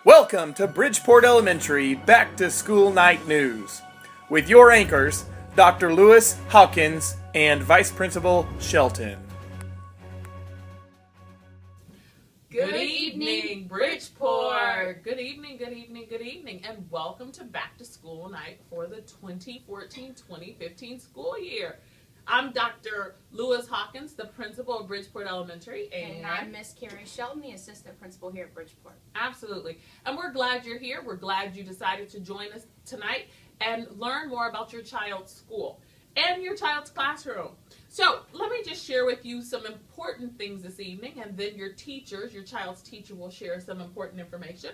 Welcome to Bridgeport Elementary Back to School Night News with your anchors, Dr. Lewis Hawkins and Vice Principal Shelton. Good evening, Bridgeport. Good evening, and welcome to Back to School Night for the 2014-2015 school year. I'm Dr. Lewis Hawkins, the principal of Bridgeport Elementary. And I'm Miss Carrie Shelton, the assistant principal here at Bridgeport. Absolutely. And we're glad you're here. We're glad you decided to join us tonight and learn more about your child's school and your child's classroom. So let me just share with you some important things this evening, and then your child's teacher will share some important information.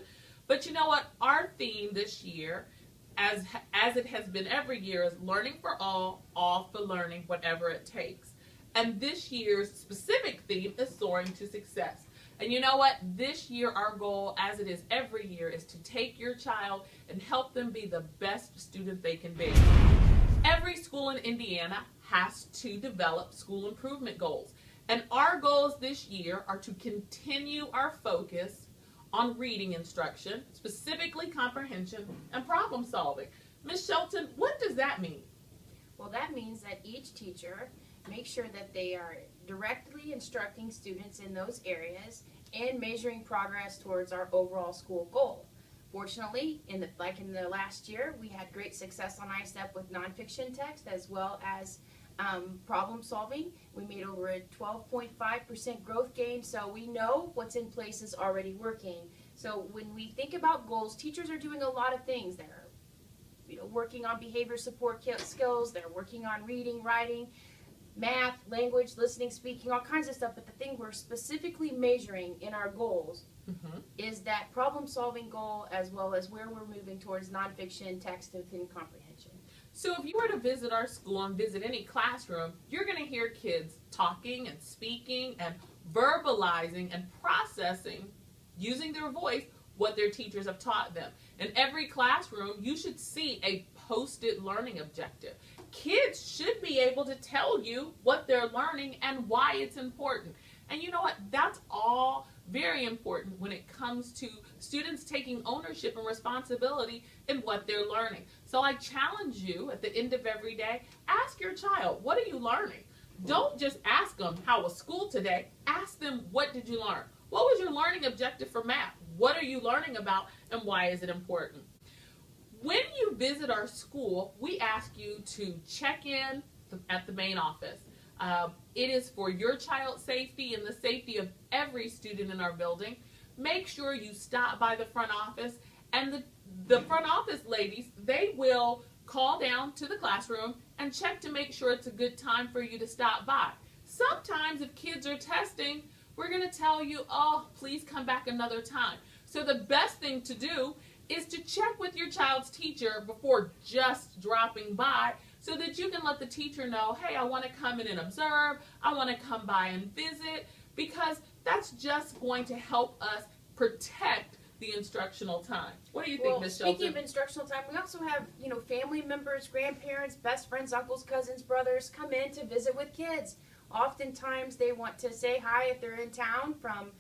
But you know what? Our theme this year, as it has been every year, is learning for all for learning, whatever it takes. And this year's specific theme is soaring to success. And you know what? This year our goal, as it is every year, is to take your child and help them be the best student they can be. Every school in Indiana has to develop school improvement goals. And our goals this year are to continue our focus on reading instruction, specifically comprehension and problem solving. Ms. Shelton, what does that mean? Well, that means that each teacher makes sure that they are directly instructing students in those areas and measuring progress towards our overall school goal. Fortunately, in the last year, we had great success on ISTEP with nonfiction text as well as problem solving. We made over a 12.5% growth gain, so we know what's in place is already working. So when we think about goals, teachers are doing a lot of things. They're working on behavior support skills, they're working on reading, writing, math, language, listening, speaking, all kinds of stuff. But the thing we're specifically measuring in our goals is that problem solving goal, as well as where we're moving towards nonfiction, text, and comprehension. So if you were to visit our school and visit any classroom, you're going to hear kids talking and speaking and verbalizing and processing, using their voice, what their teachers have taught them. In every classroom, you should see a posted learning objective. Kids should be able to tell you what they're learning and why it's important. And you know what? That's all very important when it comes to students taking ownership and responsibility in what they're learning. So I challenge you at the end of every day, ask your child, what are you learning? Don't just ask them, how was school today? Ask them, what did you learn? What was your learning objective for math? What are you learning about and why is it important? When you visit our school, we ask you to check in at the main office. It is for your child's safety and the safety of every student in our building. Make sure you stop by the front office, and the front office ladies, they will call down to the classroom and check to make sure it's a good time for you to stop by. Sometimes if kids are testing, we're going to tell you, oh, please come back another time. So the best thing to do is to check with your child's teacher before just dropping by, so that you can let the teacher know, hey, I want to come in and observe, I want to come by and visit, because that's just going to help us protect the instructional time. What do you think, Ms. Shelton? Speaking of instructional time, we also have, family members, grandparents, best friends, uncles, cousins, brothers come in to visit with kids. Oftentimes they want to say hi if they're in town from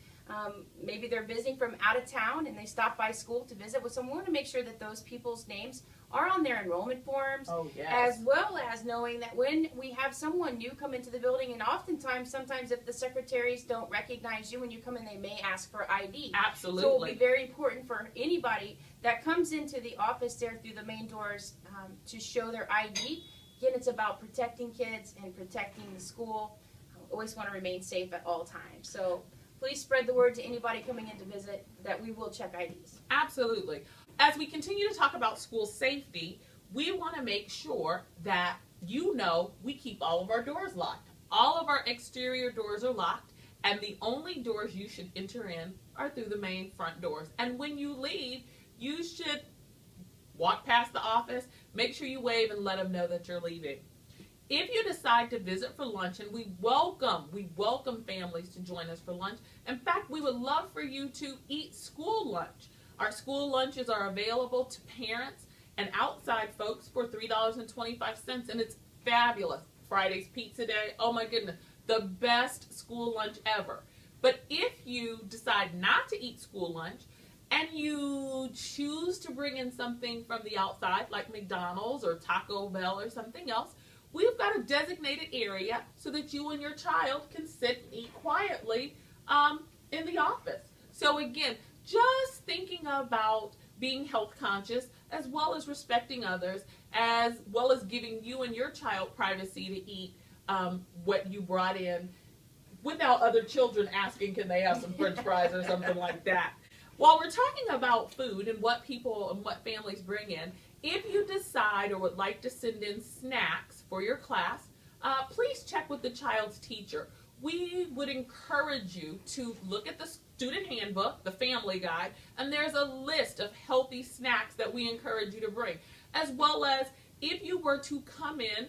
maybe they're visiting from out of town and they stop by school to visit with someone. We want to make sure that those people's names are on their enrollment forms, as well as knowing that when we have someone new come into the building, and sometimes if the secretaries don't recognize you when you come in, they may ask for ID. Absolutely. So it will be very important for anybody that comes into the office there through the main doors to show their ID. Again, it's about protecting kids and protecting the school. Always want to remain safe at all times. So please spread the word to anybody coming in to visit that we will check IDs. Absolutely. As we continue to talk about school safety, we want to make sure that we keep all of our doors locked. All of our exterior doors are locked, and the only doors you should enter in are through the main front doors. And when you leave, you should walk past the office, make sure you wave and let them know that you're leaving. If you decide to visit for lunch, and we welcome families to join us for lunch. In fact, we would love for you to eat school lunch. Our school lunches are available to parents and outside folks for $3.25, and it's fabulous. Friday's Pizza Day, oh my goodness, the best school lunch ever. But if you decide not to eat school lunch and you choose to bring in something from the outside, like McDonald's or Taco Bell or something else, we've got a designated area so that you and your child can sit and eat quietly in the office. So again, just thinking about being health conscious as well as respecting others, as well as giving you and your child privacy to eat what you brought in without other children asking, can they have some French fries or something like that. While we're talking about food and what people and what families bring in, if you decide or would like to send in snacks for your class, please check with the child's teacher. We would encourage you to look at the student handbook, the family guide, and there's a list of healthy snacks that we encourage you to bring. As well as if you were to come in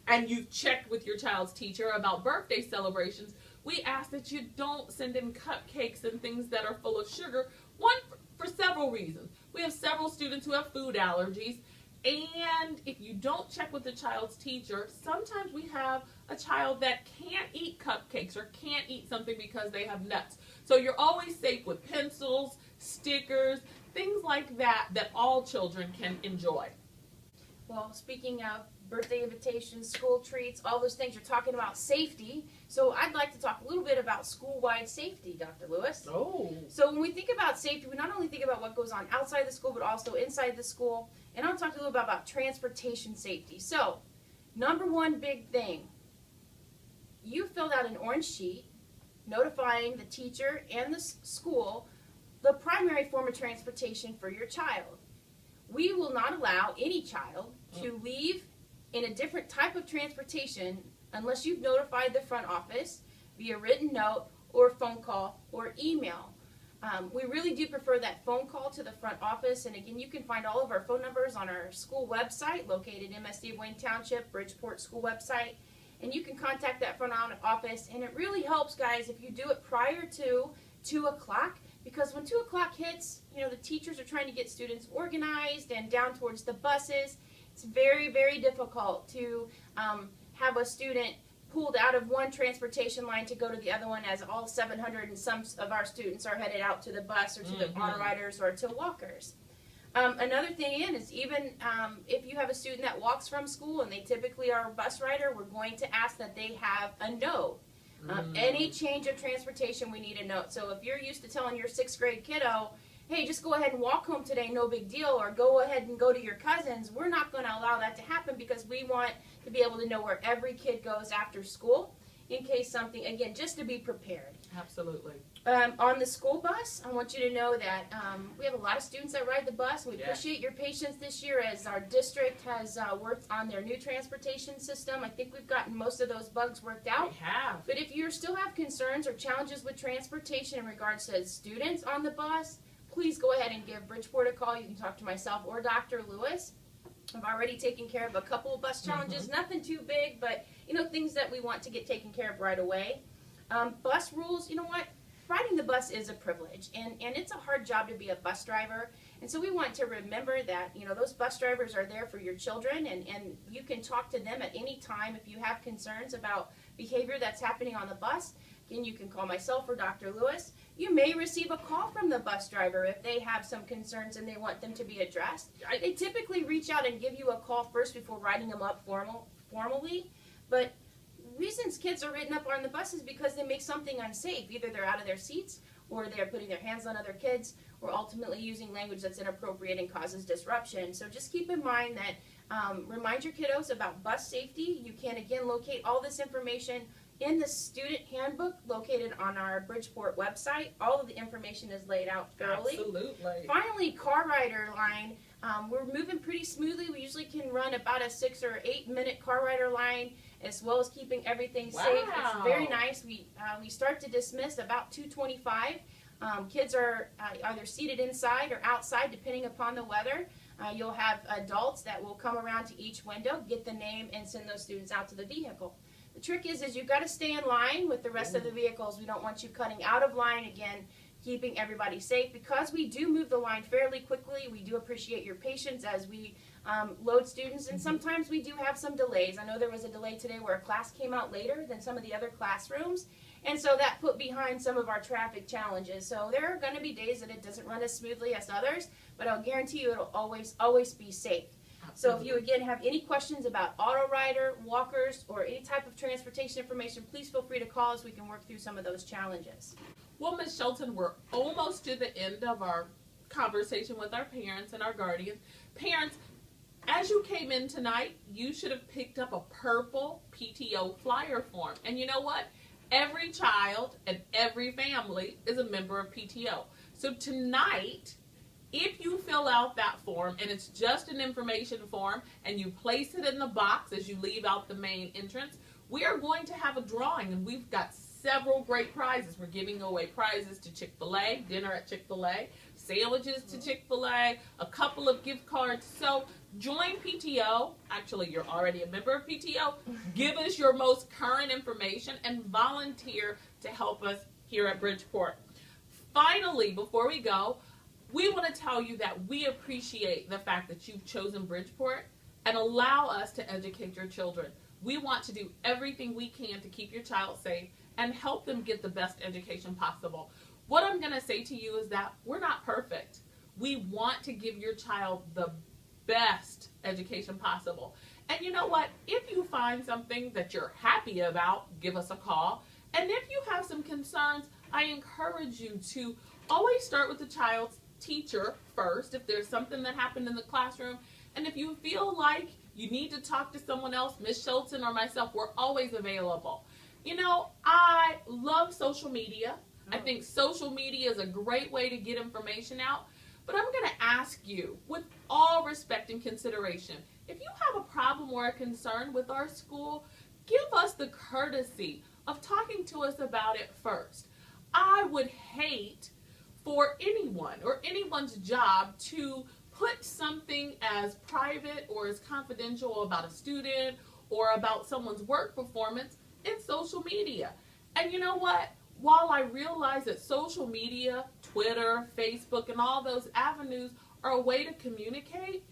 and you've checked with your child's teacher about birthday celebrations, we ask that you don't send in cupcakes and things that are full of sugar. One, for several reasons. We have several students who have food allergies, and if you don't check with the child's teacher, sometimes we have a child that can't eat cupcakes or can't eat something because they have nuts. So you're always safe with pencils, stickers, things like that that all children can enjoy. Well, speaking of birthday invitations, school treats, all those things, you're talking about safety. So I'd like to talk a little bit about school-wide safety, Dr. Lewis. Oh. So when we think about safety, we not only think about what goes on outside the school, but also inside the school. And I'll talk a little bit about transportation safety. So, number one big thing, you filled out an orange sheet notifying the teacher and the school the primary form of transportation for your child. We will not allow any child to leave in a different type of transportation unless you've notified the front office via written note or phone call or email. We really do prefer that phone call to the front office, and again, you can find all of our phone numbers on our school website located in MSD Wayne Township, Bridgeport school website, and you can contact that front office, and it really helps, guys, if you do it prior to 2 o'clock, because when 2 o'clock hits, you know, the teachers are trying to get students organized and down towards the buses. It's very, very difficult to have a student pulled out of one transportation line to go to the other one, as all 700 and some of our students are headed out to the bus or to the auto riders or to walkers. Another thing is even if you have a student that walks from school and they typically are a bus rider, we're going to ask that they have a note. Any change of transportation, we need a note. So if you're used to telling your 6th grade kiddo, hey, just go ahead and walk home today, no big deal, or go ahead and go to your cousin's, we're not going to allow that to happen, because we want to be able to know where every kid goes after school in case something, again, just to be prepared. Absolutely. On the school bus, I want you to know that we have a lot of students that ride the bus. We appreciate your patience this year as our district has worked on their new transportation system. I think we've gotten most of those bugs worked out. We have. But if you still have concerns or challenges with transportation in regards to students on the bus, please go ahead and give Bridgeport a call. You can talk to myself or Dr. Lewis. I've already taken care of a couple of bus challenges, nothing too big, but you know, things that we want to get taken care of right away. Bus rules, you know what? Riding the bus is a privilege, and it's a hard job to be a bus driver. And so we want to remember that, you know, those bus drivers are there for your children, and you can talk to them at any time if you have concerns about behavior that's happening on the bus. Again, you can call myself or Dr. Lewis. You may receive a call from the bus driver if they have some concerns and they want them to be addressed. They typically reach out and give you a call first before writing them up formally. But reasons kids are written up on the bus is because they make something unsafe. Either they're out of their seats, or they're putting their hands on other kids, or ultimately using language that's inappropriate and causes disruption. So just keep in mind that, remind your kiddos about bus safety. You can, again, locate all this information in the student handbook located on our Bridgeport website. All of the information is laid out thoroughly. Absolutely. Finally, car rider line. We're moving pretty smoothly. We usually can run about a 6 or 8 minute car rider line, as well as keeping everything safe. It's very nice. We start to dismiss about 2:25. Kids are either seated inside or outside, depending upon the weather. You'll have adults that will come around to each window, get the name, and send those students out to the vehicle. The trick is you've got to stay in line with the rest of the vehicles. We don't want you cutting out of line, again, keeping everybody safe. Because we do move the line fairly quickly, we do appreciate your patience as we load students, and sometimes we do have some delays. I know there was a delay today where a class came out later than some of the other classrooms, And so that put behind some of our traffic challenges. So there are going to be days that it doesn't run as smoothly as others, but I'll guarantee you it'll always be safe. So if you again have any questions about auto rider, walkers, or any type of transportation information, please feel free to call us. We can work through some of those challenges. Well, Ms. Shelton, we're almost to the end of our conversation with our parents and our guardians. Parents, as you came in tonight, you should have picked up a purple PTO flyer form. And you know what? Every child and every family is a member of PTO. So tonight, if you fill out that form, and it's just an information form, and you place it in the box as you leave out the main entrance, we are going to have a drawing, and we've got several great prizes. We're giving away prizes to Chick-fil-A, dinner at Chick-fil-A, sandwiches to Chick-fil-A, a couple of gift cards. So join PTO. Actually, you're already a member of PTO. Give us your most current information and volunteer to help us here at Bridgeport. Finally, before we go, we want to tell you that we appreciate the fact that you've chosen Bridgeport and allow us to educate your children. We want to do everything we can to keep your child safe and help them get the best education possible. What I'm going to say to you is that we're not perfect. We want to give your child the best education possible. And you know what? If you find something that you're happy about, give us a call. And if you have some concerns, I encourage you to always start with the child's teacher first if there's something that happened in the classroom. And if you feel like you need to talk to someone else, Ms. Shelton or myself, we're always available. You know, I love social media. I think social media is a great way to get information out. But I'm going to ask you, with all respect and consideration, if you have a problem or a concern with our school, give us the courtesy of talking to us about it first. I would hate for anyone or anyone's job to put something as private or as confidential about a student or about someone's work performance in social media. And you know what? While I realize that social media, Twitter, Facebook, and all those avenues are a way to communicate,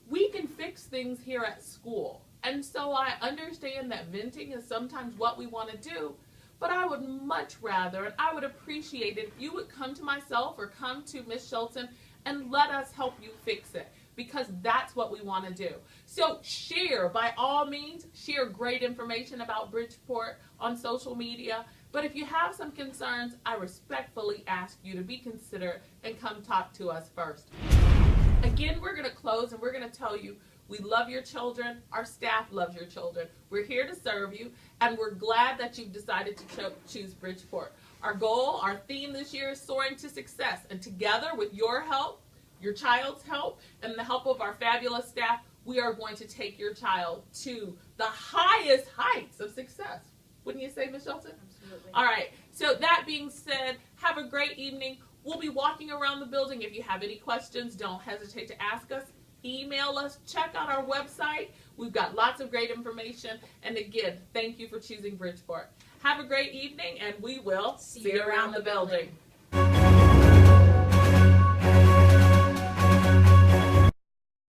we can fix things here at school. And so I understand that venting is sometimes what we want to do, but I would much rather, and I would appreciate it if you would come to myself or come to Ms. Shelton and let us help you fix it, because that's what we want to do. So share, by all means, share great information about Bridgeport on social media. But if you have some concerns, I respectfully ask you to be considerate and come talk to us first. Again, we're going to close and we're going to tell you we love your children. Our staff loves your children. We're here to serve you, and we're glad that you've decided to choose Bridgeport. Our goal, our theme this year is soaring to success. And together with your help, your child's help, and the help of our fabulous staff, we are going to take your child to the highest heights of success. Wouldn't you say, Ms. Shelton? Absolutely. All right. So that being said, have a great evening. We'll be walking around the building. If you have any questions, don't hesitate to ask us. Email us. Check out our website. We've got lots of great information. And again, thank you for choosing Bridgeport. Have a great evening, and we will see you around the building.